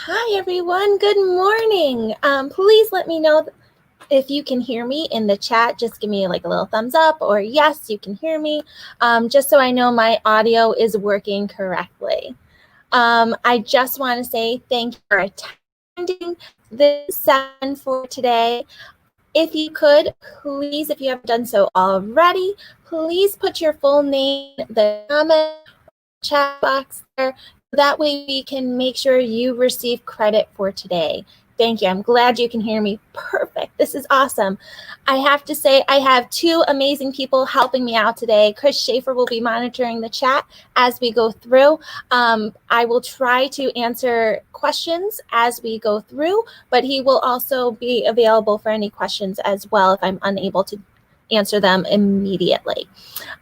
Hi, everyone. Good morning. Please let me know if you can hear me in the chat. Just give me like a little thumbs up or yes, you can hear me, just so I know my audio is working correctly. I just want to say thank you for attending this session for today. If you could, please, if you haven't done so already, please put your full name in the comment chat box there. That way we can make sure you receive credit for today. Thank you. I'm glad you can hear me. Perfect. This is awesome. I have to say I have two amazing people helping me out today. Chris Schaefer will be monitoring the chat as we go through. I will try to answer questions as we go through, but he will also be available for any questions as well if I'm unable to answer them immediately.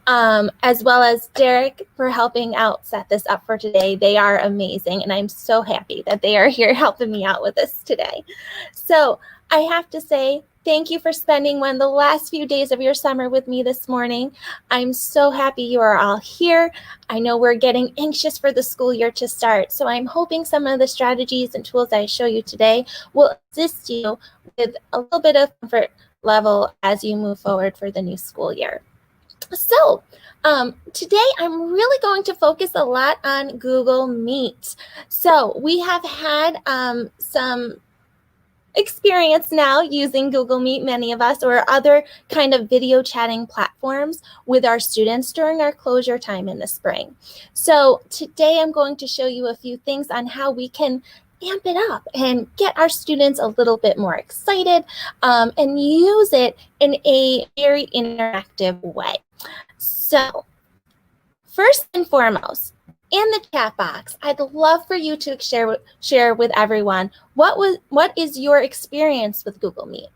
As well as Derek for helping out set this up for today. They are amazing, and I'm so happy that they are here helping me out with this today. So I have to say, thank you for spending one of the last few days of your summer with me this morning. I'm so happy you are all here. I know we're getting anxious for the school year to start, so I'm hoping some of the strategies and tools I show you today will assist you with a little bit of comfort level as you move forward for the new school year. So today I'm really going to focus a lot on Google Meet. So we have had some experience now using Google Meet, many of us, or other kind of video chatting platforms with our students during our closure time in the spring. So today I'm going to show you a few things on how we can amp it up and get our students a little bit more excited and use it in a very interactive way. So first and foremost, in the chat box, I'd love for you to share with everyone what is your experience with Google Meet.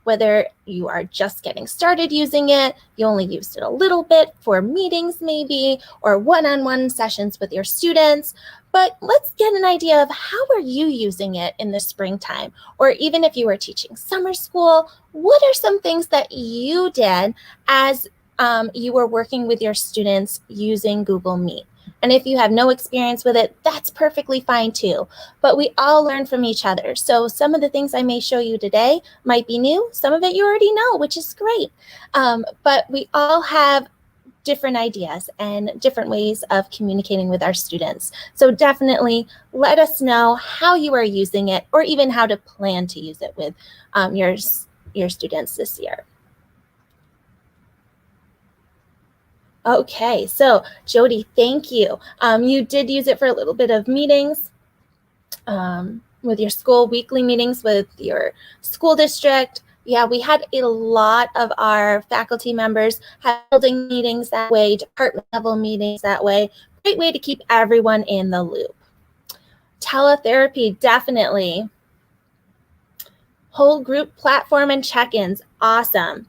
Whether you are just getting started using it, you only used it a little bit for meetings maybe, or one-on-one sessions with your students. But let's get an idea of how are you using it in the springtime, or even if you were teaching summer school, what are some things that you did as you were working with your students using Google Meet? And if you have no experience with it, that's perfectly fine too. But we all learn from each other. So some of the things I may show you today might be new. Some of it you already know, which is great. But we all have different ideas and different ways of communicating with our students. So definitely let us know how you are using it, or even how to plan to use it with your students this year. Okay, so Jody, thank you. You did use it for a little bit of meetings with your school, weekly meetings with your school district. Yeah, we had a lot of our faculty members holding meetings that way, department level meetings that way. Great way to keep everyone in the loop. Teletherapy, definitely. Whole group platform and check-ins, awesome.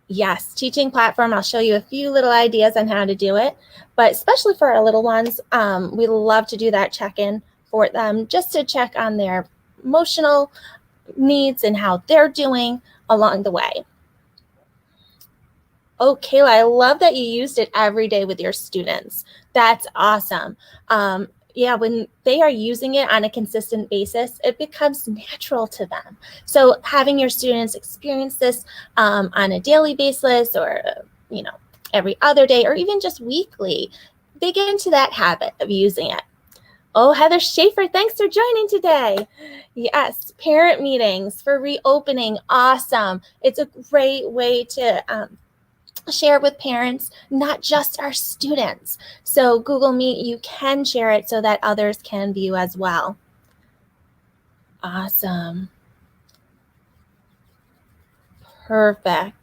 Yes, teaching platform, I'll show you a few little ideas on how to do it, but especially for our little ones, we love to do that check-in for them just to check on their emotional needs and how they're doing along the way. Oh, Kayla, I love that you used it every day with your students. That's awesome. Yeah, when they are using it on a consistent basis, it becomes natural to them. So having your students experience this on a daily basis, or every other day, or even just weekly, they get into that habit of using it. Oh, Heather Schaefer, thanks for joining today. Yes, parent meetings for reopening, awesome. It's a great way to share with parents, not just our students. So Google Meet, you can share it so that others can view as well. Awesome. Perfect.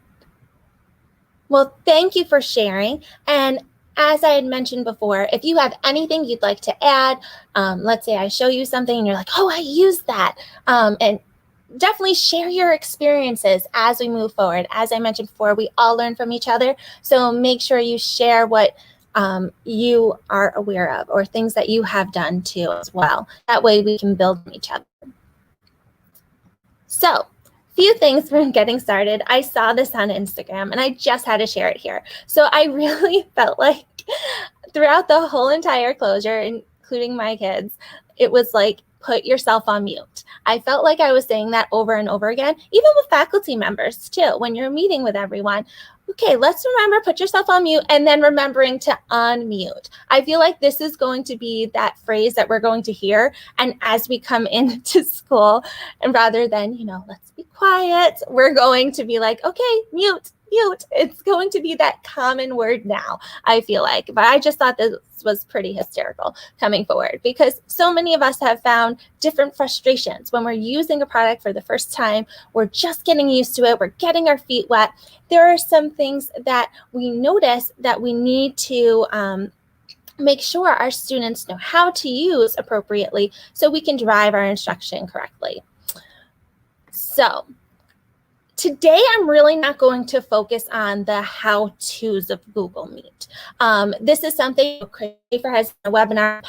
Well, thank you for sharing. And as I had mentioned before, if you have anything you'd like to add, let's say I show you something and you're like, oh, I used that. And definitely share your experiences as we move forward. As I mentioned before, we all learn from each other. So make sure you share what you are aware of, or things that you have done too as well. That way we can build on each other. So few things from getting started. I saw this on Instagram and I just had to share it here. So I really felt like throughout the whole entire closure, including my kids, it was like put yourself on mute. I felt like I was saying that over and over again, even with faculty members too, when you're meeting with everyone. Okay, let's remember, put yourself on mute, and then remembering to unmute. I feel like this is going to be that phrase that we're going to hear. And as we come into school, and rather than, let's be quiet, we're going to be like, okay, mute. It's going to be that common word now, I feel like. But I just thought this was pretty hysterical coming forward, because so many of us have found different frustrations when we're using a product for the first time. We're just getting used to it. We're getting our feet wet. There are some things that we notice that we need to make sure our students know how to use appropriately so we can drive our instruction correctly. So today, I'm really not going to focus on the how-tos of Google Meet. This is something Christopher has a webinar.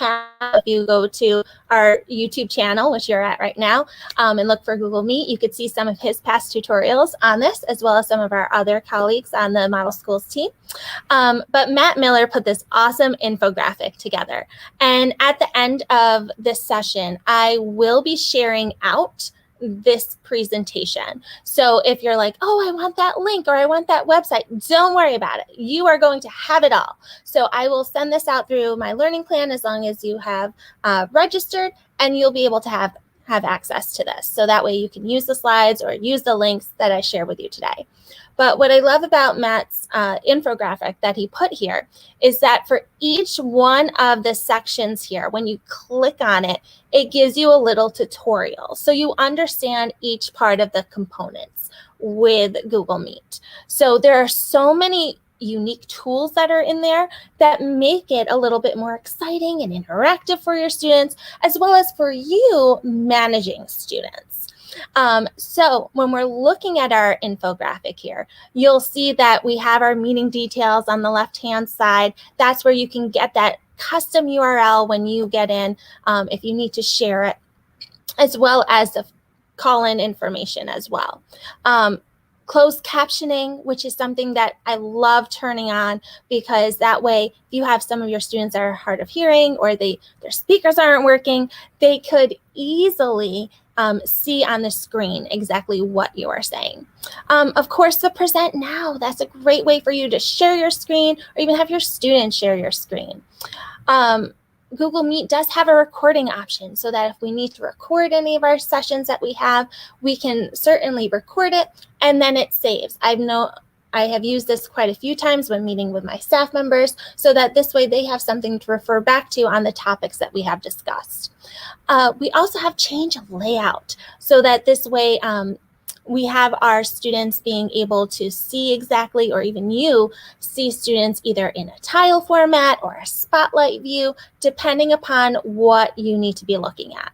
If you go to our YouTube channel, which you're at right now, and look for Google Meet, you could see some of his past tutorials on this, as well as some of our other colleagues on the Model Schools team. But Matt Miller put this awesome infographic together. And at the end of this session, I will be sharing out this presentation. So if you're like, oh, I want that link or I want that website, don't worry about it. You are going to have it all. So I will send this out through my learning plan as long as you have registered, and you'll be able to have access to this. So that way you can use the slides or use the links that I share with you today. But what I love about Matt's infographic that he put here is that for each one of the sections here, when you click on it, it gives you a little tutorial. So you understand each part of the components with Google Meet. So there are so many unique tools that are in there that make it a little bit more exciting and interactive for your students, as well as for you managing students. So when we're looking at our infographic here, you'll see that we have our meeting details on the left-hand side. That's where you can get that custom URL when you get in, if you need to share it, as well as the call-in information as well. Closed captioning, which is something that I love turning on, because that way, if you have some of your students that are hard of hearing or their speakers aren't working, they could easily see on the screen exactly what you are saying. Of course, the present now, that's a great way for you to share your screen or even have your students share your screen. Google Meet does have a recording option, so that if we need to record any of our sessions that we have, we can certainly record it and then it saves. I have used this quite a few times when meeting with my staff members, so that this way they have something to refer back to on the topics that we have discussed. We also have change of layout, so that this way we have our students being able to see exactly, or even you see students either in a tile format or a spotlight view, depending upon what you need to be looking at.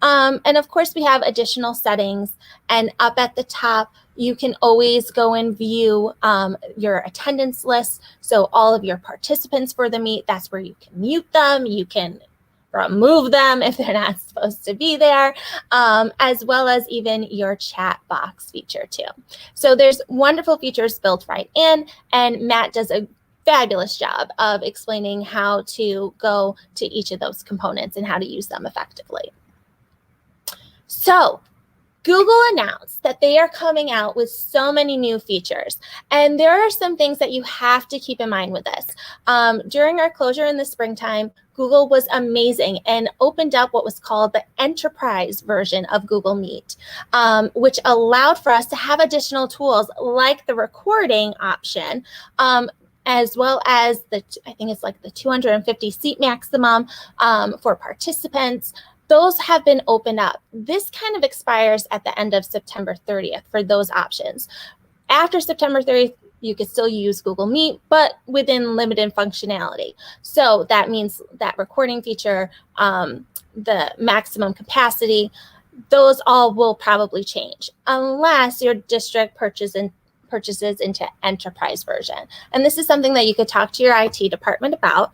And of course, we have additional settings, and up at the top, you can always go and view your attendance list. So all of your participants for the meet, that's where you can mute them, you can remove them if they're not supposed to be there, as well as even your chat box feature too. So there's wonderful features built right in, and Matt does a fabulous job of explaining how to go to each of those components and how to use them effectively. So Google announced that they are coming out with so many new features, and there are some things that you have to keep in mind with this. During our closure in the springtime, Google was amazing and opened up what was called the enterprise version of Google Meet, which allowed for us to have additional tools like the recording option, as well as I think it's like the 250 seat maximum for participants. Those have been opened up. This kind of expires at the end of September 30th for those options. After September 30th, you can still use Google Meet, but within limited functionality. So that means that recording feature, the maximum capacity, those all will probably change unless your district purchases into enterprise version. And this is something that you could talk to your IT department about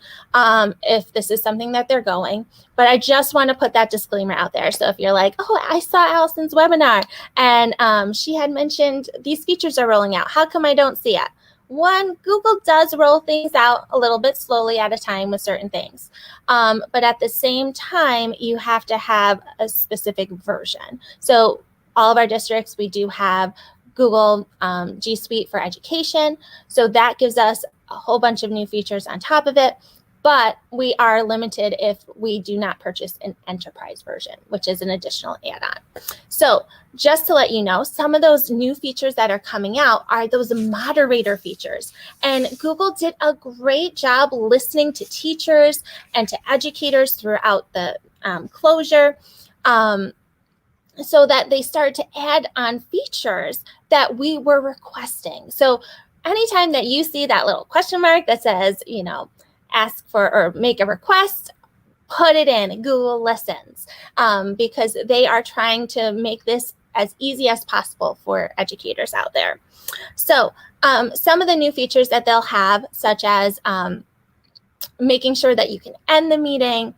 if this is something that they're going. But I just want to put that disclaimer out there. So if you're like, oh, I saw Allison's webinar and she had mentioned these features are rolling out, how come I don't see it? One, Google does roll things out a little bit slowly at a time with certain things. But at the same time, you have to have a specific version. So all of our districts, we do have Google G Suite for Education. So that gives us a whole bunch of new features on top of it. But we are limited if we do not purchase an enterprise version, which is an additional add-on. So just to let you know, some of those new features that are coming out are those moderator features. And Google did a great job listening to teachers and to educators throughout the closure, so that they started to add on features that we were requesting. So anytime that you see that little question mark that says, you know, ask for or make a request, put it in. Google listens, because they are trying to make this as easy as possible for educators out there. So some of the new features that they'll have, such as making sure that you can end the meeting,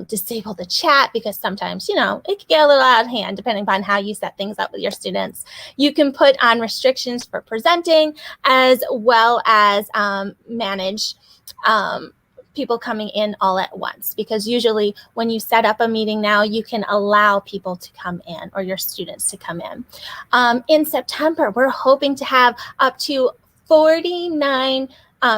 disable the chat, because sometimes, you know, it can get a little out of hand depending upon how you set things up with your students. You can put on restrictions for presenting, as well as manage people coming in all at once, because usually when you set up a meeting now, you can allow people to come in, or your students to come in. In September, we're hoping to have up to 49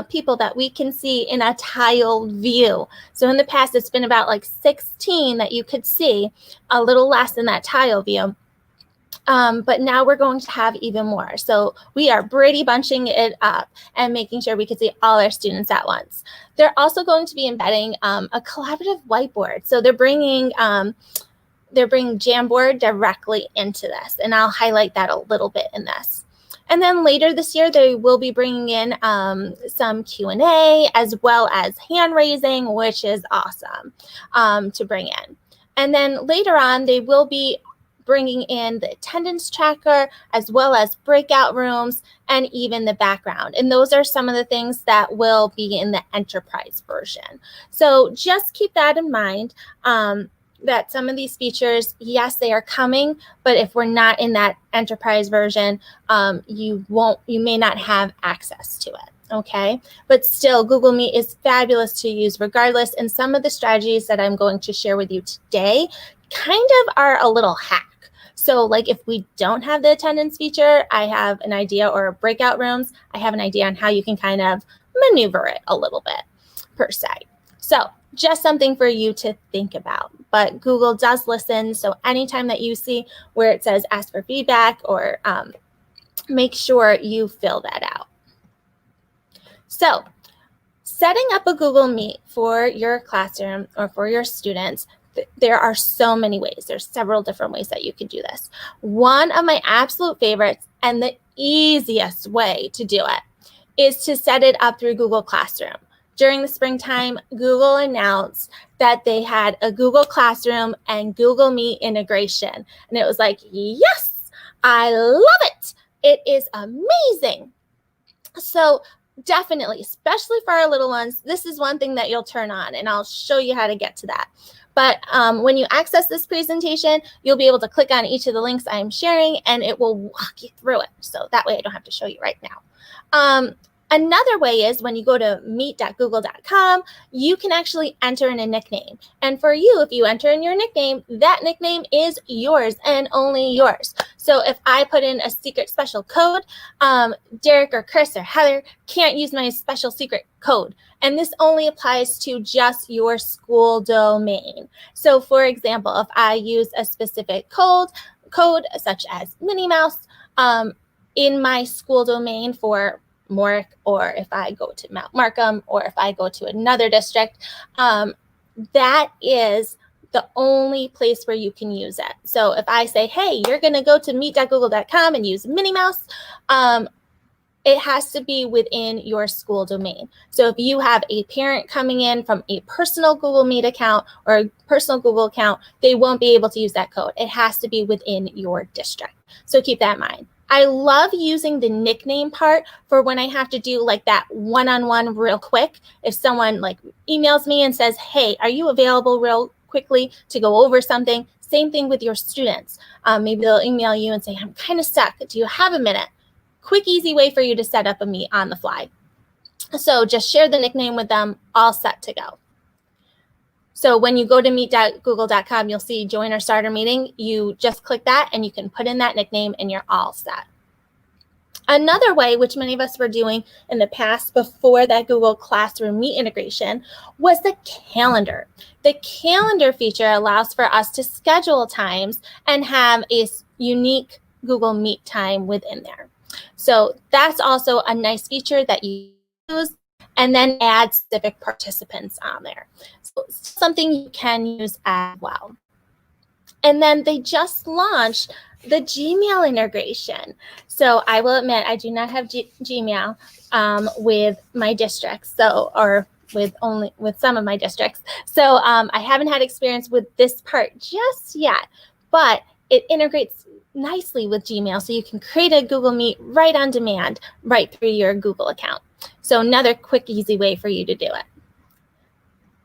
people that we can see in a tiled view. So in the past, it's been about like 16 that you could see, a little less in that tile view. But now we're going to have even more. So we are Brady bunching it up and making sure we can see all our students at once. They're also going to be embedding a collaborative whiteboard. So they're bringing Jamboard directly into this, and I'll highlight that a little bit in this. And then later this year, they will be bringing in some Q&A, as well as hand raising, which is awesome to bring in. And then later on, they will be bringing in the attendance tracker, as well as breakout rooms, and even the background. And those are some of the things that will be in the enterprise version. So just keep that in mind, that some of these features, yes, they are coming, but if we're not in that enterprise version, you may not have access to it. Okay, but still, Google Meet is fabulous to use regardless. And some of the strategies that I'm going to share with you today kind of are a little hack. So like if we don't have the attendance feature, I have an idea, or breakout rooms, I have an idea on how you can kind of maneuver it a little bit per se. So just something for you to think about. But Google does listen. So anytime that you see where it says ask for feedback, or make sure you fill that out. So setting up a Google Meet for your classroom or for your students, there are so many ways. There's several different ways that you can do this. One of my absolute favorites, and the easiest way to do it, is to set it up through Google Classroom. During the springtime, Google announced that they had a Google Classroom and Google Meet integration. And it was like, yes, I love it. It is amazing. So definitely, especially for our little ones, this is one thing that you'll turn on, and I'll show you how to get to that. But when you access this presentation, you'll be able to click on each of the links I'm sharing, and it will walk you through it. So that way I don't have to show you right now. Another way is when you go to meet.google.com, you can actually enter in a nickname. And for you, if you enter in your nickname, that nickname is yours and only yours. So if I put in a secret special code, Derek or Chris or Heather can't use my special secret code. And this only applies to just your school domain. So for example, if I use a specific code such as Minnie Mouse in my school domain for Morick, or if I go to Mount Markham, or if I go to another district, that is the only place where you can use it. So if I say, hey, you're going to go to meet.google.com and use Minnie Mouse, it has to be within your school domain. So if you have a parent coming in from a personal Google Meet account or a personal Google account, they won't be able to use that code. It has to be within your district. So keep that in mind. I love using the nickname part for when I have to do like that one-on-one real quick. If someone like emails me and says, hey, are you available real quickly to go over something? Same thing with your students. Maybe they'll email you and say, I'm kind of stuck. Do you have a minute? quick, easy way for you to set up a meet on the fly. So just share the nickname with them, all set to go. So when you go to meet.google.com, you'll see join or start a meeting. You just click that and you can put in that nickname and you're all set. Another way, which many of us were doing in the past before that Google Classroom Meet integration, was the calendar. The calendar feature allows for us to schedule times and have a unique Google Meet time within there. So that's also a nice feature that you use, and then add specific participants on there. So it's something you can use as well. And then they just launched the Gmail integration. So I will admit, I do not have Gmail with my districts, or with some of my districts. So I haven't had experience with this part just yet, but it integrates nicely with Gmail. So you can create a Google Meet right on demand, right through your Google account. So another quick, easy way for you to do it.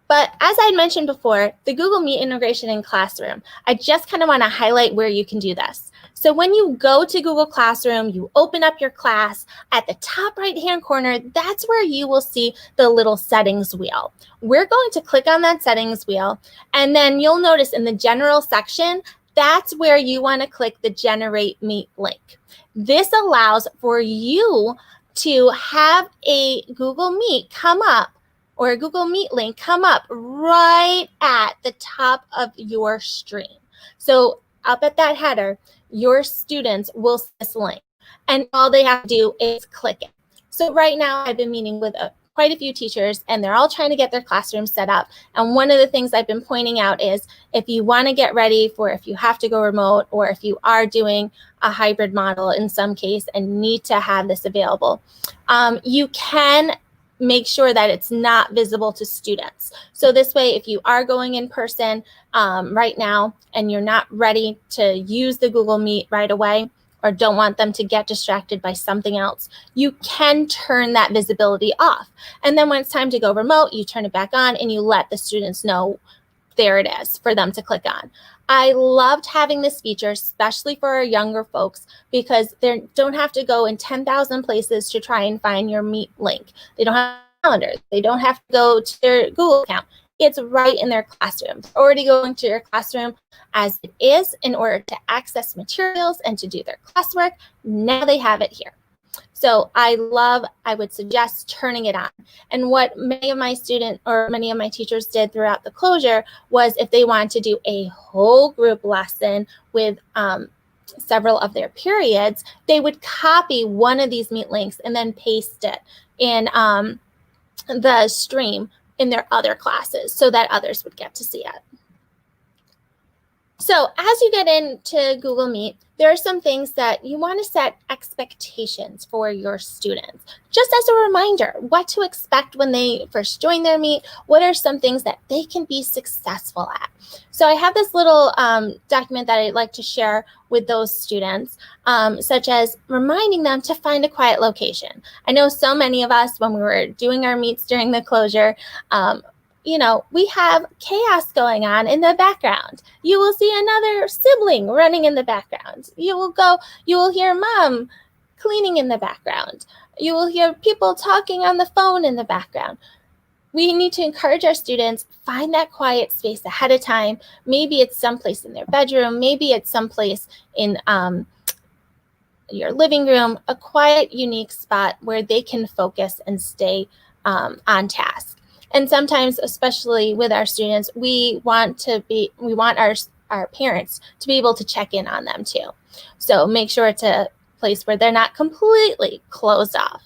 But as I mentioned before, the Google Meet integration in Classroom, I just kind of want to highlight where you can do this. So when you go to Google Classroom, you open up your class, at the top right-hand corner, that's where you will see the little settings wheel. We're going to click on that settings wheel, and then you'll notice in the general section, that's where you want to click the Generate Meet link. This allows for you to have a Google Meet come up, or a Google Meet link come up right at the top of your stream. So up at that header, your students will see this link, and all they have to do is click it. So right now I've been meeting with quite a few teachers, and they're all trying to get their classrooms set up. And one of the things I've been pointing out is if you want to get ready for if you have to go remote, or if you are doing a hybrid model in some case and need to have this available, you can make sure that it's not visible to students. So this way, if you are going in person right now and you're not ready to use the Google Meet right away, or don't want them to get distracted by something else, you can turn that visibility off. And then when it's time to go remote, you turn it back on and you let the students know there it is for them to click on. I loved having this feature, especially for our younger folks, because they don't have to go in 10,000 places to try and find your Meet link. They don't have a calendar. They don't have to go to their Google account. It's right in their classroom. They're already going to your classroom as it is in order to access materials and to do their classwork. Now they have it here. So I would suggest turning it on. And what many of my students or many of my teachers did throughout the closure was if they wanted to do a whole group lesson with several of their periods, they would copy one of these Meet links and then paste it in the stream in their other classes so that others would get to see it. So as you get into Google Meet, there are some things that you want to set expectations for your students. Just as a reminder, what to expect when they first join their Meet, what are some things that they can be successful at. So I have this little document that I'd like to share with those students, such as reminding them to find a quiet location. I know so many of us, when we were doing our meets during the closure, we have chaos going on in the background. You will see another sibling running in the background. You will hear mom cleaning in the background. You will hear people talking on the phone in the background. We need to encourage our students, find that quiet space ahead of time. Maybe it's someplace in their bedroom. Maybe it's someplace in your living room, a quiet, unique spot where they can focus and stay on task. And sometimes, especially with our students, we want our parents to be able to check in on them too. So make sure it's a place where they're not completely closed off.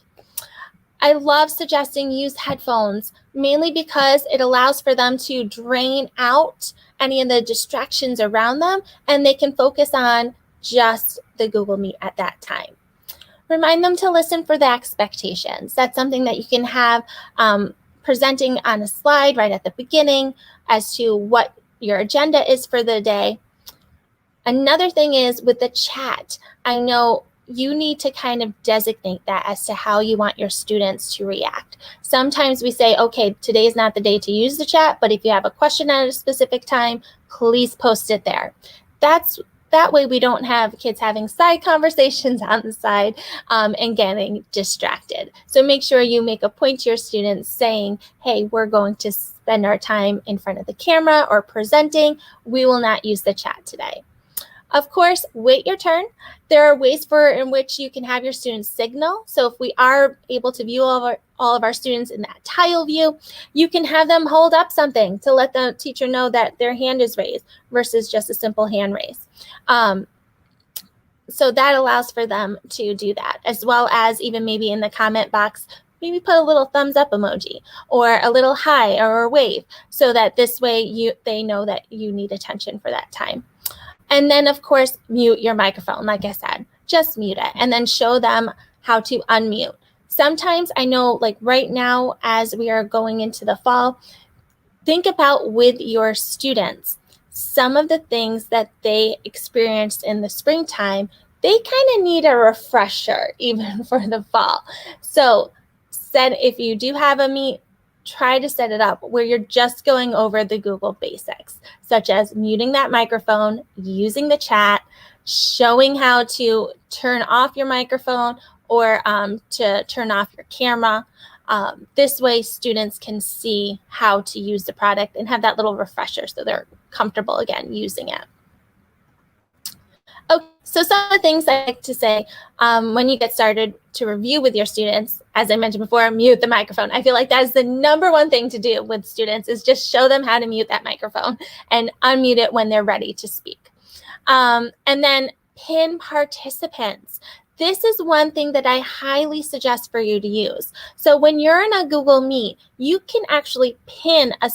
I love suggesting use headphones, mainly because it allows for them to drain out any of the distractions around them, and they can focus on just the Google Meet at that time. Remind them to listen for the expectations. That's something that you can have presenting on a slide right at the beginning as to what your agenda is for the day. Another thing is with the chat, I know you need to kind of designate that as to how you want your students to react. Sometimes we say, okay, today is not the day to use the chat, but if you have a question at a specific time, please post it there. That's That way we don't have kids having side conversations on the side and getting distracted. So make sure you make a point to your students saying, hey, we're going to spend our time in front of the camera or presenting. We will not use the chat today. Of course, wait your turn. There are ways in which you can have your students signal. So if we are able to view all of our students in that tile view, you can have them hold up something to let the teacher know that their hand is raised versus just a simple hand raise. So that allows for them to do that, as well as even maybe in the comment box, maybe put a little thumbs up emoji or a little hi or a wave, so that this way they know that you need attention for that time. And then, of course, mute your microphone. Like I said, just mute it and then show them how to unmute. Sometimes I know, like right now, as we are going into the fall, think about with your students, some of the things that they experienced in the springtime, they kind of need a refresher even for the fall. So if you do have a meet, try to set it up where you're just going over the Google basics, such as muting that microphone, using the chat, showing how to turn off your microphone or to turn off your camera. This way students can see how to use the product and have that little refresher so they're comfortable again using it. Okay, so some of the things I like to say when you get started to review with your students, as I mentioned before, mute the microphone. I feel like that is the #1 thing to do with students, is just show them how to mute that microphone and unmute it when they're ready to speak. And then pin participants. This is one thing that I highly suggest for you to use. So when you're in a Google Meet, you can actually pin a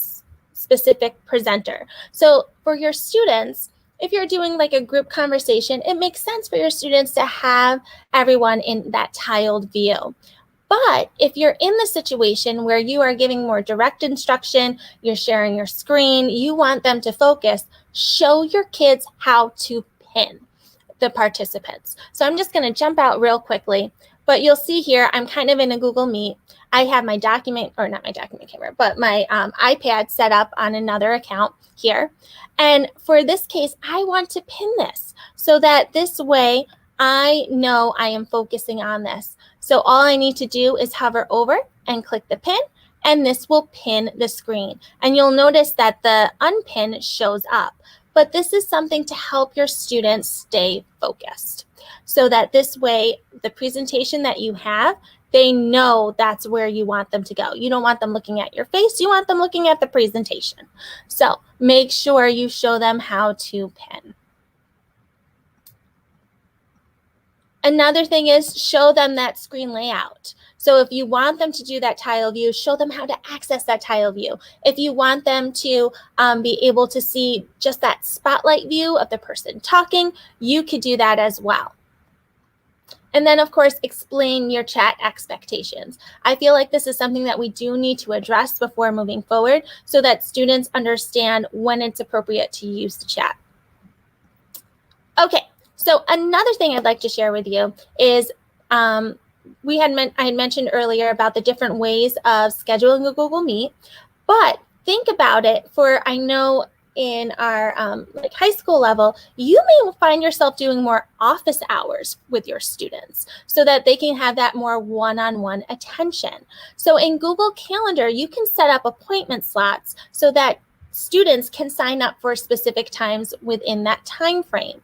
specific presenter. So for your students, if you're doing like a group conversation, it makes sense for your students to have everyone in that tiled view. But if you're in the situation where you are giving more direct instruction, you're sharing your screen, you want them to focus, show your kids how to pin the participants. So I'm just going to jump out real quickly, but you'll see here, I'm kind of in a Google Meet. I have my document, or not my document camera, but my iPad set up on another account here. And for this case, I want to pin this so that this way I know I am focusing on this. So all I need to do is hover over and click the pin, and this will pin the screen. And you'll notice that the unpin shows up. But this is something to help your students stay focused, so that this way the presentation that you have, they know that's where you want them to go. You don't want them looking at your face. You want them looking at the presentation. So make sure you show them how to pin. Another thing is show them that screen layout. So if you want them to do that tile view, show them how to access that tile view. If you want them to be able to see just that spotlight view of the person talking, you could do that as well. And then, of course, explain your chat expectations. I feel like this is something that we do need to address before moving forward so that students understand when it's appropriate to use the chat. Okay, so another thing I'd like to share with you is I had mentioned earlier about the different ways of scheduling a Google Meet, but think about it I know in our like high school level, you may find yourself doing more office hours with your students so that they can have that more one-on-one attention. So in Google Calendar, you can set up appointment slots so that students can sign up for specific times within that time frame.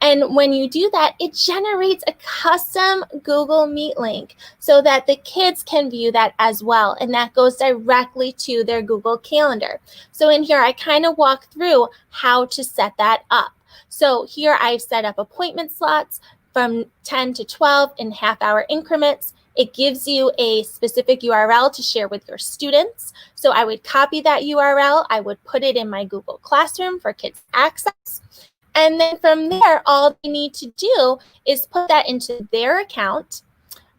And when you do that, it generates a custom Google Meet link so that the kids can view that as well. And that goes directly to their Google Calendar. So in here, I kind of walk through how to set that up. So here I've set up appointment slots from 10 to 12 in half-hour increments. It gives you a specific URL to share with your students. So I would copy that URL. I would put it in my Google Classroom for kids to access. And then from there, all they need to do is put that into their account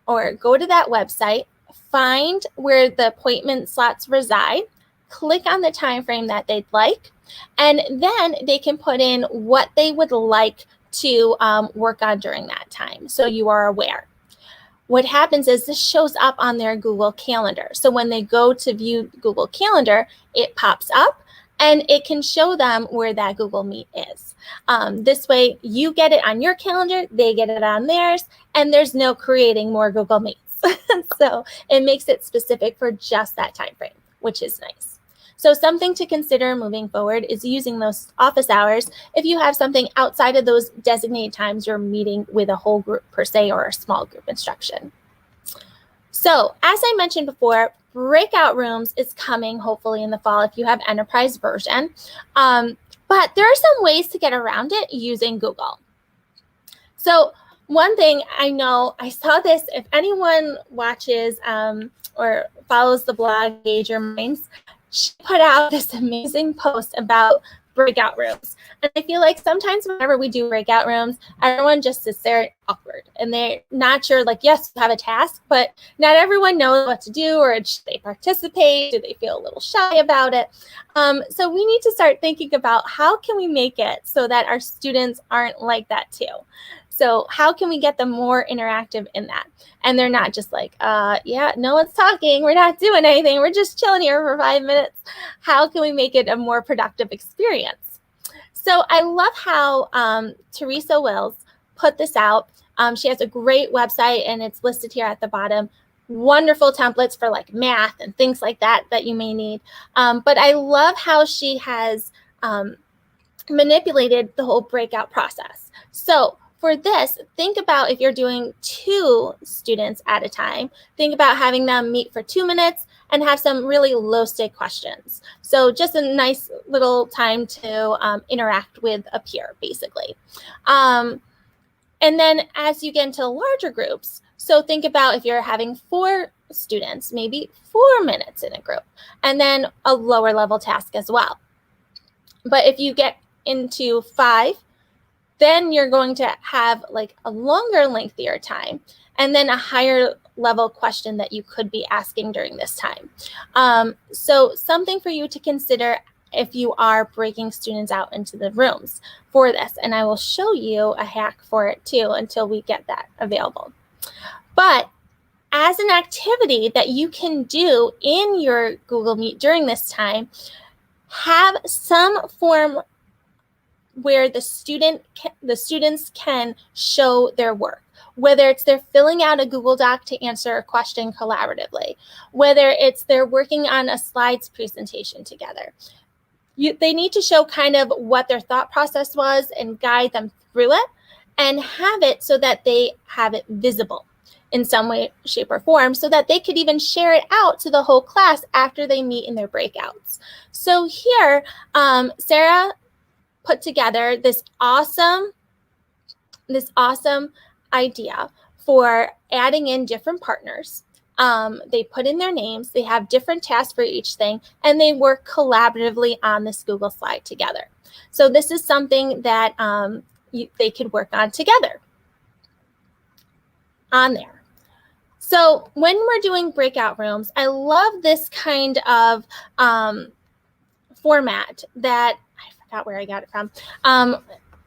or go to that website, find where the appointment slots reside, click on the time frame that they'd like, and then they can put in what they would like to work on during that time, so you are aware. What happens is this shows up on their Google Calendar. So when they go to view Google Calendar, it pops up, and it can show them where that Google Meet is. This way you get it on your calendar, they get it on theirs, and there's no creating more Google Meets. So it makes it specific for just that time frame, which is nice. So something to consider moving forward is using those office hours if you have something outside of those designated times you're meeting with a whole group per se or a small group instruction. So as I mentioned before, Breakout Rooms is coming hopefully in the fall if you have enterprise version. But there are some ways to get around it using Google. So one thing I know, I saw this, if anyone watches or follows the blog Engage Your Minds, she put out this amazing post about breakout rooms. And I feel like sometimes whenever we do breakout rooms, everyone just sits there awkward and they're not sure, like, yes, you have a task, but not everyone knows what to do, or should they participate? Do they feel a little shy about it? So we need to start thinking about how can we make it so that our students aren't like that too. So how can we get them more interactive in that? And they're not just like, yeah, no one's talking. We're not doing anything. We're just chilling here for 5 minutes. How can we make it a more productive experience? So I love how Teresa Wills put this out. She has a great website and it's listed here at the bottom. Wonderful templates for like math and things like that that you may need. But I love how she has manipulated the whole breakout process. So for this, think about if you're doing 2 students at a time, think about having them meet for 2 minutes and have some really low-stake questions. So just a nice little time to interact with a peer, basically. And then as you get into larger groups, so think about if you're having 4 students, maybe 4 minutes in a group, and then a lower level task as well. But if you get into 5, then you're going to have like a longer, lengthier time, and then a higher level question that you could be asking during this time. So something for you to consider if you are breaking students out into the rooms for this. And I will show you a hack for it too until we get that available. But as an activity that you can do in your Google Meet during this time, have some form where the students can show their work, whether it's they're filling out a Google Doc to answer a question collaboratively, whether it's they're working on a slides presentation together. They need to show kind of what their thought process was and guide them through it, and have it so that they have it visible in some way, shape, or form, so that they could even share it out to the whole class after they meet in their breakouts. So here, Sarah put together this awesome idea for adding in different partners. They put in their names, they have different tasks for each thing, and they work collaboratively on this Google slide together. So this is something that they could work on together on there. So when we're doing breakout rooms, I love this kind of format that I forgot where I got it from.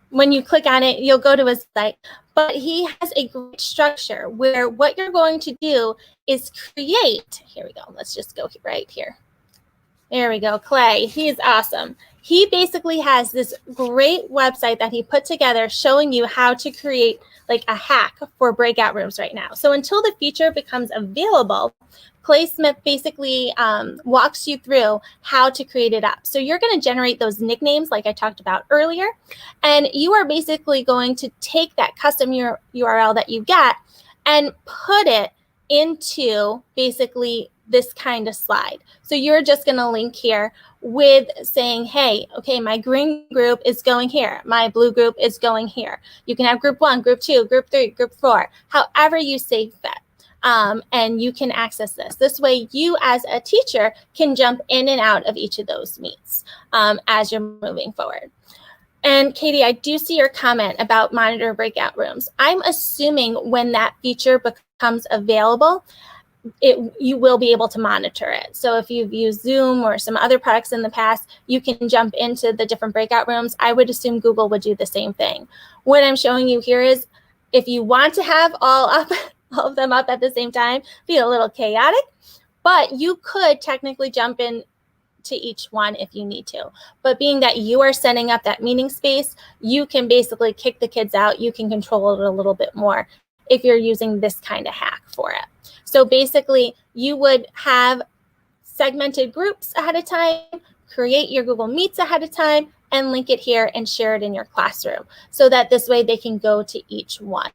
When you click on it, you'll go to his site, but he has a great structure where what you're going to do is create, here we go, let's just go right here. There we go, Clay, he's awesome. He basically has this great website that he put together showing you how to create like a hack for breakout rooms right now. So until the feature becomes available, Clay Smith basically walks you through how to create it up. So you're going to generate those nicknames like I talked about earlier, and you are basically going to take that custom URL that you get and put it into basically this kind of slide. So you're just going to link here with saying, hey, okay, my green group is going here. My blue group is going here. You can have group 1, group 2, group 3, group 4, however you see fit. And you can access this. This way, you as a teacher can jump in and out of each of those meets as you're moving forward. And Katie, I do see your comment about monitor breakout rooms. I'm assuming when that feature becomes available, you will be able to monitor it. So if you've used Zoom or some other products in the past, you can jump into the different breakout rooms. I would assume Google would do the same thing. What I'm showing you here is if you want to have all of them up at the same time, be a little chaotic, but you could technically jump in to each one if you need to. But being that you are setting up that meeting space, you can basically kick the kids out. You can control it a little bit more if you're using this kind of hack for it. So basically, you would have segmented groups ahead of time, create your Google Meets ahead of time, and link it here and share it in your classroom so that this way they can go to each one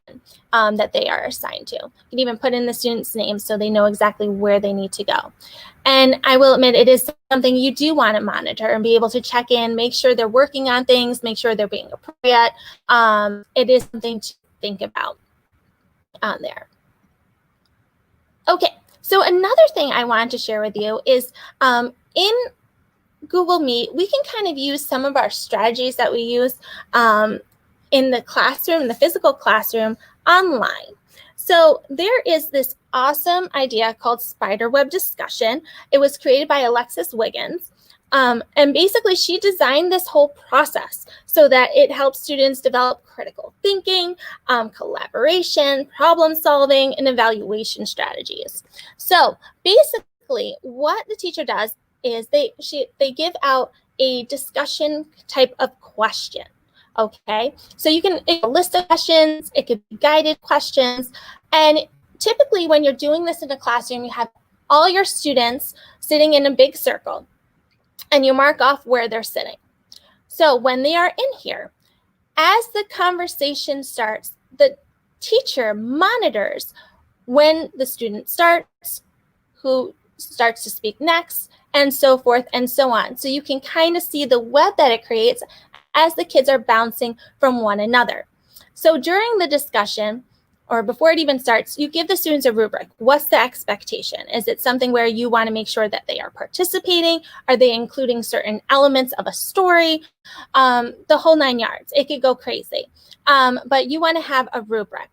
that they are assigned to. You can even put in the student's name so they know exactly where they need to go. And I will admit, it is something you do want to monitor and be able to check in, make sure they're working on things, make sure they're being appropriate. It is something to think about on there. Okay, so another thing I wanted to share with you is in Google Meet, we can kind of use some of our strategies that we use in the classroom, in the physical classroom, online. So there is this awesome idea called Spiderweb Discussion. It was created by Alexis Wiggins. And basically, she designed this whole process so that it helps students develop critical thinking, collaboration, problem solving, and evaluation strategies. So basically, what the teacher does is they give out a discussion type of question. Okay, so you can a list of questions, it could be guided questions, and typically when you're doing this in a classroom, you have all your students sitting in a big circle, and you mark off where they're sitting. So when they are in here, as the conversation starts, the teacher monitors when the student starts, who starts to speak next, and so forth and so on. So you can kind of see the web that it creates as the kids are bouncing from one another. So during the discussion, or before it even starts, you give the students a rubric. What's the expectation? Is it something where you want to make sure that they are participating? Are they including certain elements of a story? The whole 9 yards. It could go crazy. But you want to have a rubric.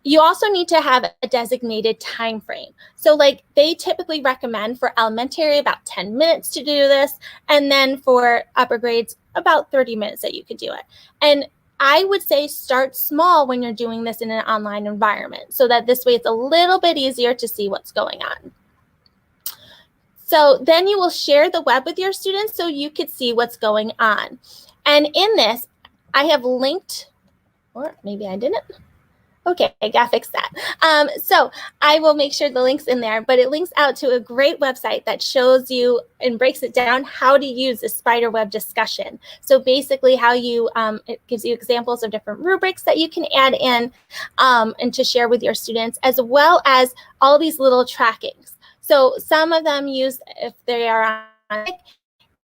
You also need to have a designated time frame. So like they typically recommend for elementary about 10 minutes to do this, and then for upper grades about 30 minutes that you could do it. And I would say start small when you're doing this in an online environment so that this way it's a little bit easier to see what's going on. So then you will share the web with your students so you could see what's going on. And in this, I have linked, or maybe I didn't. Okay, I gotta fix that. So I will make sure the link's in there, but it links out to a great website that shows you and breaks it down how to use the Spiderweb Discussion. So basically how you, it gives you examples of different rubrics that you can add in and to share with your students, as well as all these little trackings. So some of them use, if they are on,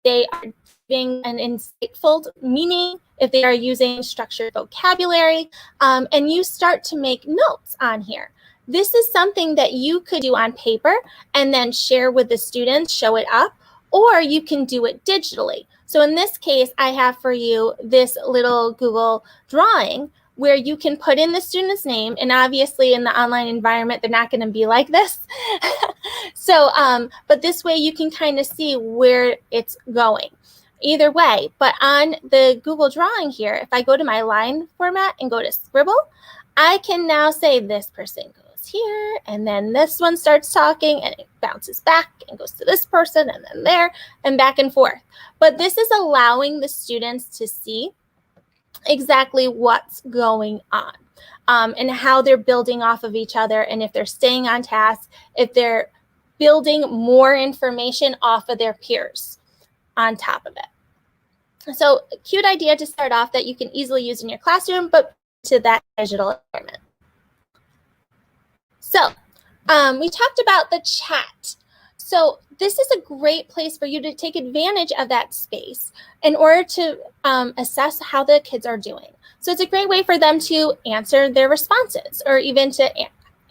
they are giving an insightful meaning, if they are using structured vocabulary, and you start to make notes on here. This is something that you could do on paper and then share with the students, show it up, or you can do it digitally. So in this case, I have for you this little Google drawing where you can put in the student's name, and obviously in the online environment, they're not going to be like this. So, but this way you can kind of see where it's going. Either way, but on the Google drawing here, if I go to my line format and go to scribble, I can now say this person goes here, and then this one starts talking, and it bounces back and goes to this person, and then there, and back and forth. But this is allowing the students to see exactly what's going on and how they're building off of each other, and if they're staying on task, if they're building more information off of their peers on top of it. So a cute idea to start off that you can easily use in your classroom, but to that digital environment. So we talked about the chat. So this is a great place for you to take advantage of that space in order to assess how the kids are doing. So it's a great way for them to answer their responses, or even to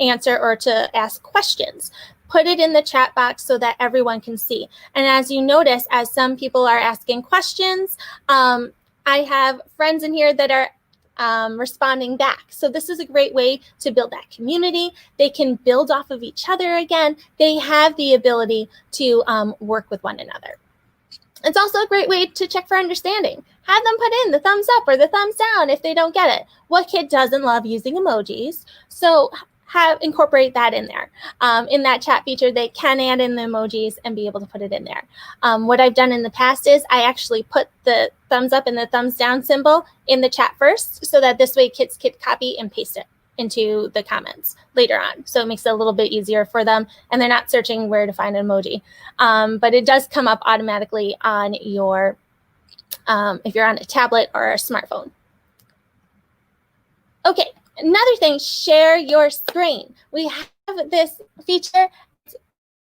answer or to ask questions. Put it in the chat box so that everyone can see. And as you notice, as some people are asking questions, I have friends in here that are responding back. So this is a great way to build that community. They can build off of each other again. They have the ability to work with one another. It's also a great way to check for understanding. Have them put in the thumbs up or the thumbs down if they don't get it. What kid doesn't love using emojis? So incorporate that in there. In that chat feature, they can add in the emojis and be able to put it in there. What I've done in the past is I actually put the thumbs up and the thumbs down symbol in the chat first, so that this way kids can copy and paste it into the comments later on. So it makes it a little bit easier for them, and they're not searching where to find an emoji. But it does come up automatically on your, if you're on a tablet or a smartphone. Okay, another thing, share your screen. We have this feature. It's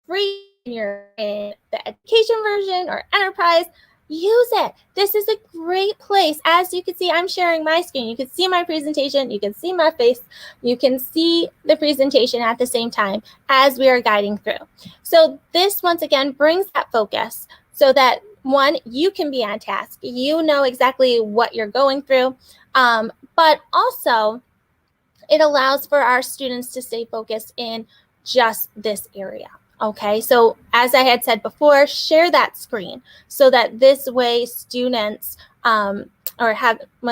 free when you're in the education version or enterprise. Use it. This is a great place. As you can see, I'm sharing my screen. You can see my presentation. You can see my face. You can see the presentation at the same time as we are guiding through. So this, once again, brings that focus so that, one, you can be on task. You know exactly what you're going through. But also, it allows for our students to stay focused in just this area. Okay, so as I had said before, share that screen so that this way students, when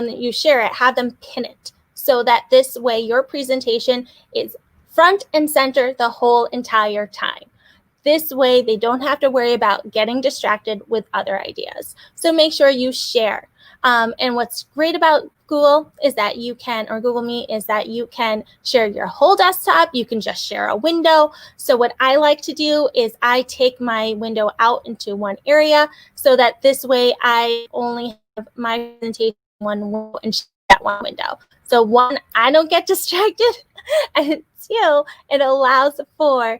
you share it, have them pin it so that this way your presentation is front and center the whole entire time. This way they don't have to worry about getting distracted with other ideas. So make sure you share. And what's great about Google is that you can, or Google Meet, is that you can share your whole desktop. You can just share a window. So what I like to do is I take my window out into one area so that this way I only have my presentation in one window and share that one window. So one, I don't get distracted, and two, it allows for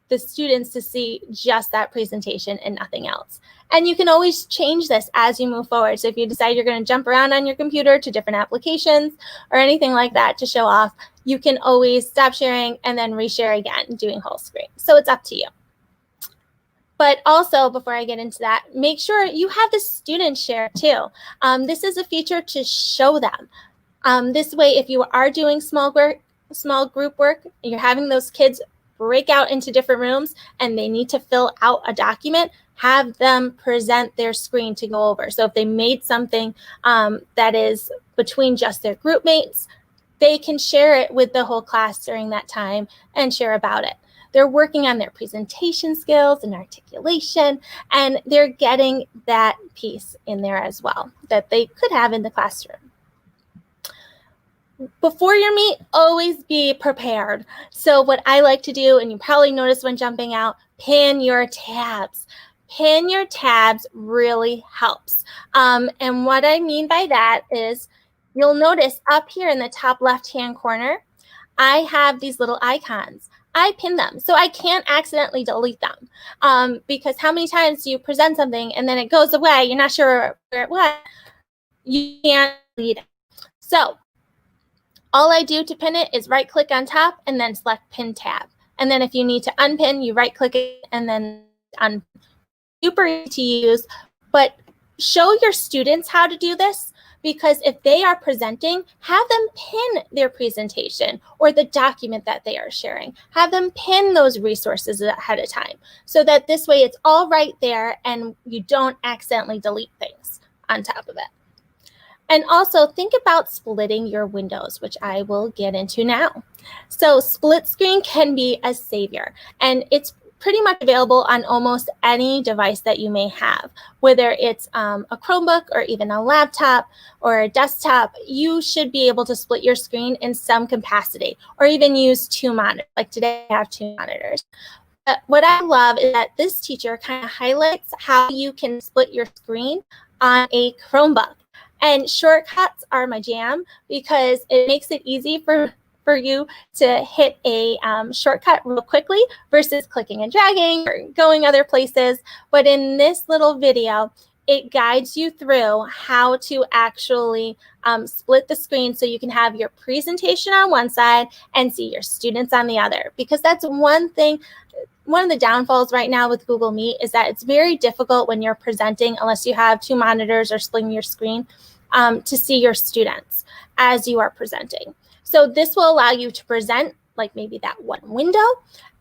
the students to see just that presentation and nothing else. And you can always change this as you move forward. So if you decide you're going to jump around on your computer to different applications or anything like that to show off, you can always stop sharing and then reshare again, doing whole screen. So it's up to you. But also, before I get into that, make sure you have the students share too. This is a feature to show them. This way, if you are doing small group work, and you're having those kids break out into different rooms and they need to fill out a document, have them present their screen to go over. So if they made something that is between just their group mates, they can share it with the whole class during that time and share about it. They're working on their presentation skills and articulation, and they're getting that piece in there as well that they could have in the classroom. Before your meet, always be prepared. So what I like to do, and you probably notice when jumping out, pin your tabs. Pin your tabs really helps. And what I mean by that is you'll notice up here in the top left-hand corner, I have these little icons. I pin them so I can't accidentally delete them, because how many times do you present something and then it goes away, you're not sure where it went, you can't delete it. So all I do to pin it is right click on top and then select pin tab. And then if you need to unpin, you right click it and then unpin. Super easy to use, but show your students how to do this, because if they are presenting, have them pin their presentation or the document that they are sharing. Have them pin those resources ahead of time so that this way it's all right there and you don't accidentally delete things on top of it. And also think about splitting your windows, which I will get into now. So split screen can be a savior, and it's pretty much available on almost any device that you may have, whether it's a Chromebook or even a laptop or a desktop. You should be able to split your screen in some capacity, or even use two monitors. Like today I have two monitors. But what I love is that this teacher kind of highlights how you can split your screen on a Chromebook. And shortcuts are my jam, because it makes it easy for you to hit a shortcut real quickly versus clicking and dragging or going other places. But in this little video, it guides you through how to actually split the screen so you can have your presentation on one side and see your students on the other. Because that's one thing, one of the downfalls right now with Google Meet is that it's very difficult when you're presenting, unless you have two monitors or splitting your screen, to see your students as you are presenting. So this will allow you to present like maybe that one window,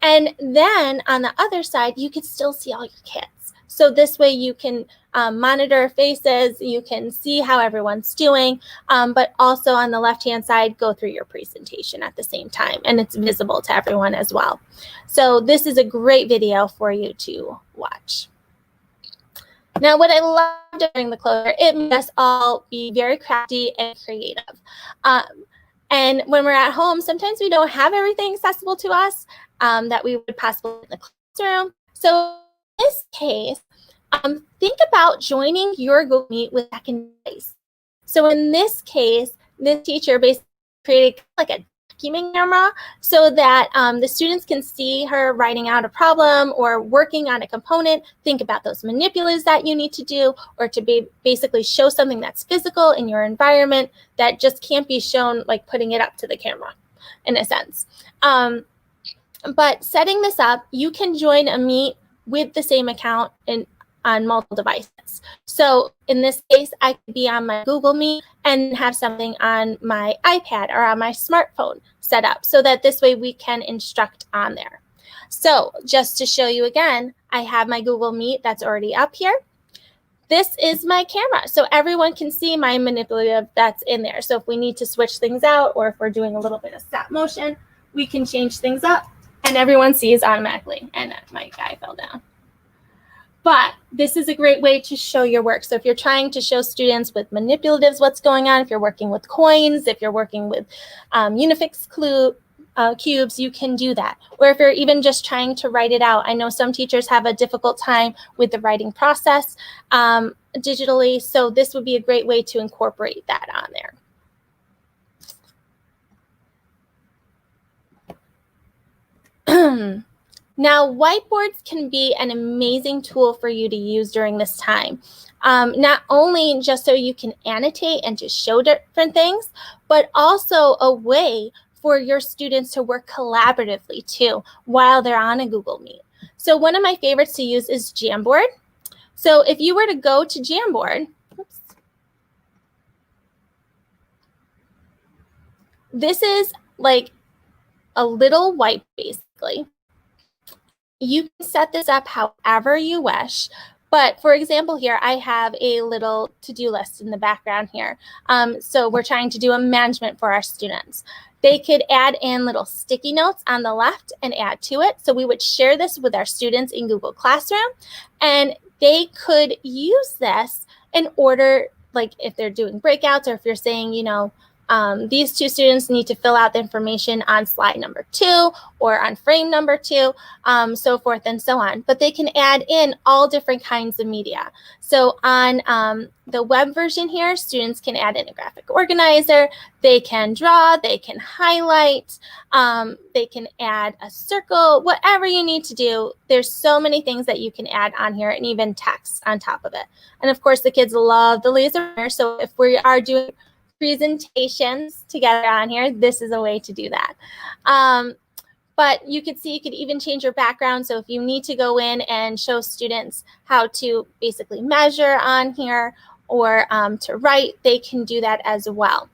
and then on the other side, you can still see all your kids. So this way you can monitor faces. You can see how everyone's doing, but also on the left-hand side, go through your presentation at the same time, and it's visible to everyone as well. So this is a great video for you to watch. Now, what I love during the closure, it made us all be very crafty and creative. And when we're at home, sometimes we don't have everything accessible to us that we would possibly in the classroom. So in this case, think about joining your Google Meet with a second device. So in this case, this teacher basically created like a document camera so that the students can see her writing out a problem or working on a component. Think about those manipulatives that you need to do, or to basically show something that's physical in your environment that just can't be shown like putting it up to the camera, in a sense. But setting this up, you can join a Meet with the same account on multiple devices. So in this case, I could be on my Google Meet and have something on my iPad or on my smartphone set up, so that this way we can instruct on there. So just to show you again, I have my Google Meet that's already up here. This is my camera, so everyone can see my manipulative that's in there. So if we need to switch things out, or if we're doing a little bit of stop motion, we can change things up and everyone sees automatically. And my guy fell down. But this is a great way to show your work. So if you're trying to show students with manipulatives what's going on, if you're working with coins, if you're working with Unifix cubes, you can do that. Or if you're even just trying to write it out. I know some teachers have a difficult time with the writing process digitally, so this would be a great way to incorporate that on there. Now, whiteboards can be an amazing tool for you to use during this time. Not only just so you can annotate and just show different things, but also a way for your students to work collaboratively too while they're on a Google Meet. So one of my favorites to use is Jamboard. So if you were to go to Jamboard, this is like a little white basically. You can set this up however you wish. But for example, here I have a little to-do list in the background here. So we're trying to do a management for our students. They could add in little sticky notes on the left and add to it. So we would share this with our students in Google Classroom, and they could use this in order, like if they're doing breakouts, or if you're saying, you know, these two students need to fill out the information on slide number 2 or on frame number 2, so forth and so on. But they can add in all different kinds of media. So on the web version here, students can add in a graphic organizer, they can draw, they can highlight, they can add a circle, whatever you need to do. There's so many things that you can add on here, and even text on top of it. And of course, the kids love the laser, so if we are doing presentations together on here, this is a way to do that. But you could see, you could even change your background. So if you need to go in and show students how to basically measure on here, or to write, they can do that as well.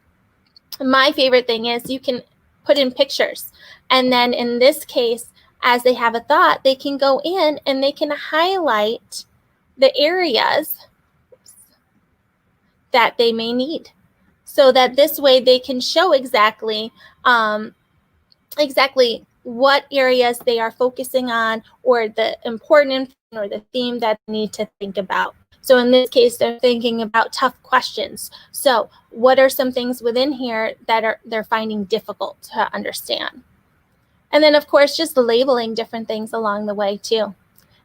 My favorite thing is you can put in pictures. And then in this case, as they have a thought, they can go in and they can highlight the areas that they may need, so that this way they can show exactly what areas they are focusing on, or the important or the theme that they need to think about. So in this case, they're thinking about tough questions. So what are some things within here that they're finding difficult to understand? And then of course, just labeling different things along the way too.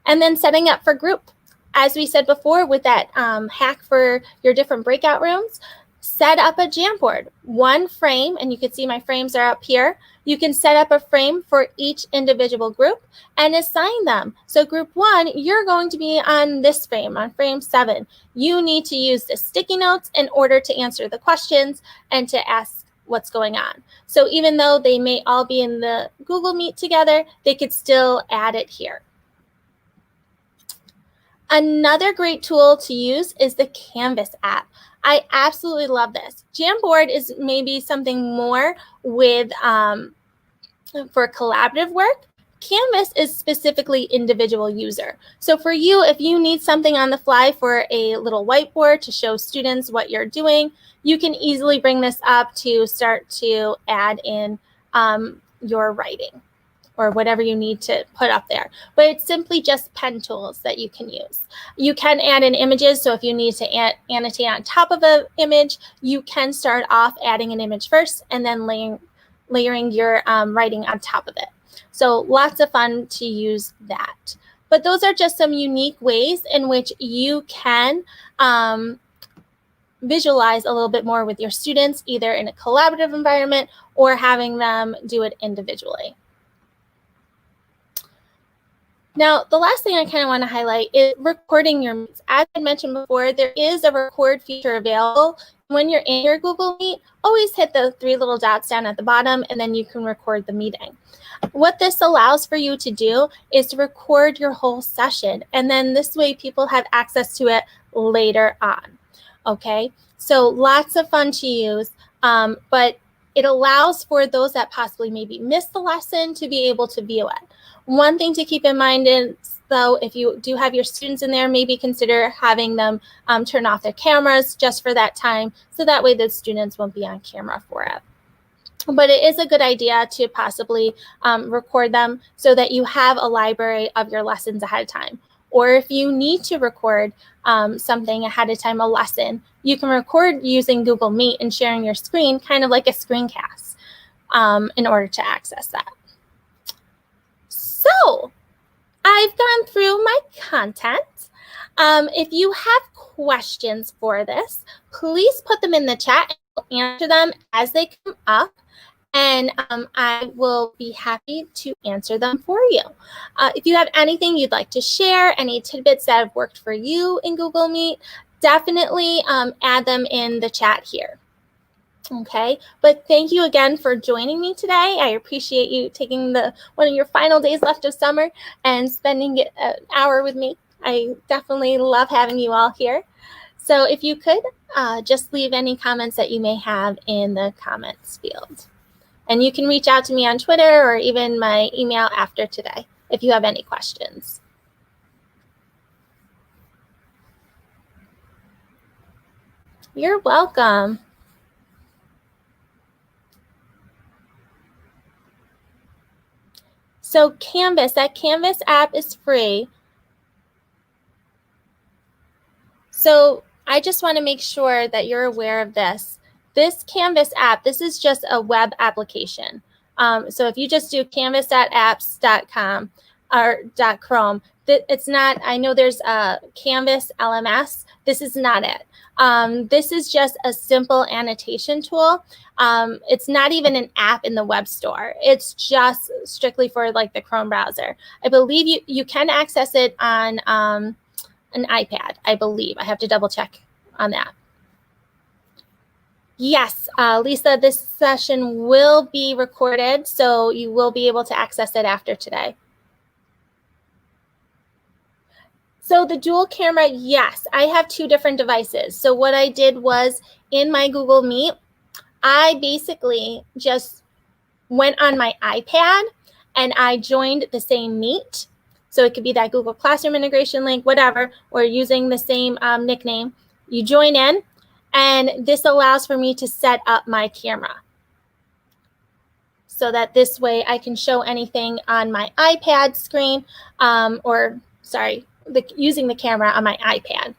And then setting up for group. As we said before, with that hack for your different breakout rooms, set up a Jamboard, one frame, and you can see my frames are up here. You can set up a frame for each individual group and assign them. So group 1, you're going to be on this frame, on frame 7. You need to use the sticky notes in order to answer the questions and to ask what's going on. So even though they may all be in the Google Meet together, they could still add it here. Another great tool to use is the Canvas app. I absolutely love this. Jamboard is maybe something more with for collaborative work. Canvas is specifically individual user. So for you, if you need something on the fly for a little whiteboard to show students what you're doing, you can easily bring this up to start to add in your writing or whatever you need to put up there. But it's simply just pen tools that you can use. You can add in images, so if you need to annotate on top of an image, you can start off adding an image first and then layering your writing on top of it. So lots of fun to use that. But those are just some unique ways in which you can visualize a little bit more with your students, either in a collaborative environment or having them do it individually. Now, the last thing I kind of want to highlight is recording your meets. As I mentioned before, there is a record feature available. When you're in your Google Meet, always hit the 3 little dots down at the bottom, and then you can record the meeting. What this allows for you to do is to record your whole session, and then this way people have access to it later on. Okay, so lots of fun to use, but it allows for those that possibly maybe missed the lesson to be able to view it. One thing to keep in mind is, though, if you do have your students in there, maybe consider having them turn off their cameras just for that time, so that way the students won't be on camera for it. But it is a good idea to possibly record them so that you have a library of your lessons ahead of time. Or if you need to record something ahead of time, a lesson, you can record using Google Meet and sharing your screen, kind of like a screencast, in order to access that. So I've gone through my content. If you have questions for this, please put them in the chat and I'll answer them as they come up. And I will be happy to answer them for you. If you have anything you'd like to share, any tidbits that have worked for you in Google Meet, definitely add them in the chat here. Okay, but thank you again for joining me today. I appreciate you taking one of your final days left of summer and spending an hour with me. I definitely love having you all here. So if you could just leave any comments that you may have in the comments field. And you can reach out to me on Twitter or even my email after today if you have any questions. You're welcome. So Canvas, that Canvas app is free. So I just want to make sure that you're aware of this. This Canvas app, this is just a web application. So if you just do canvas.apps.com or .chrome, it's not, I know there's a Canvas LMS. This is not it. This is just a simple annotation tool. It's not even an app in the web store. It's just strictly for like the Chrome browser. I believe you can access it on an iPad, I believe. I have to double check on that. Yes, Lisa, this session will be recorded, so you will be able to access it after today. So the dual camera, yes, I have 2 different devices. So what I did was in my Google Meet, I basically just went on my iPad and I joined the same Meet. So it could be that Google Classroom integration link, whatever, or using the same nickname. You join in, and this allows for me to set up my camera so that this way I can show anything on my iPad screen, using the camera on my iPad.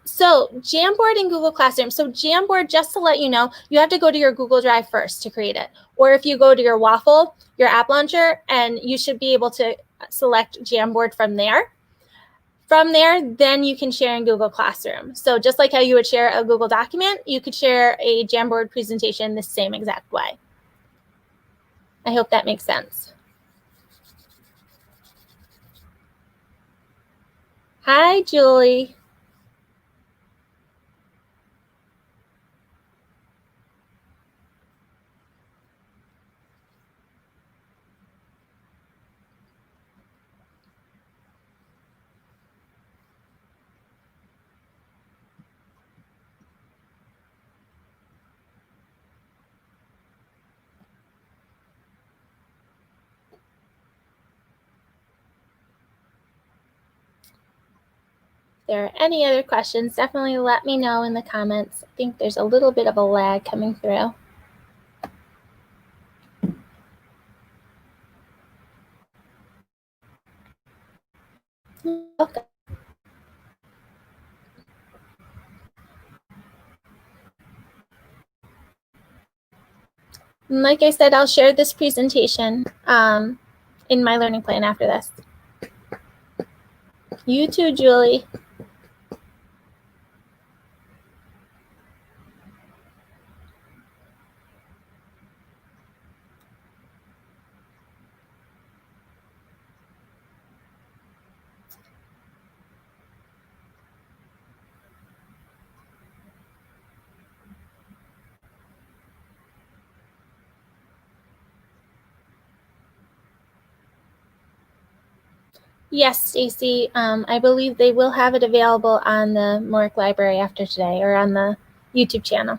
So Jamboard and Google Classroom. So Jamboard, just to let you know, you have to go to your Google Drive first to create it. Or if you go to your Waffle, your app launcher, and you should be able to select Jamboard from there. From there, then you can share in Google Classroom. So just like how you would share a Google document, you could share a Jamboard presentation the same exact way. I hope that makes sense. Hi, Julie. there are any other questions, definitely let me know in the comments. I think there's a little bit of a lag coming through. Okay. And like I said, I'll share this presentation in my learning plan after this. You too, Julie. Yes, Stacy. I believe they will have it available on the MORC library after today, or on the YouTube channel.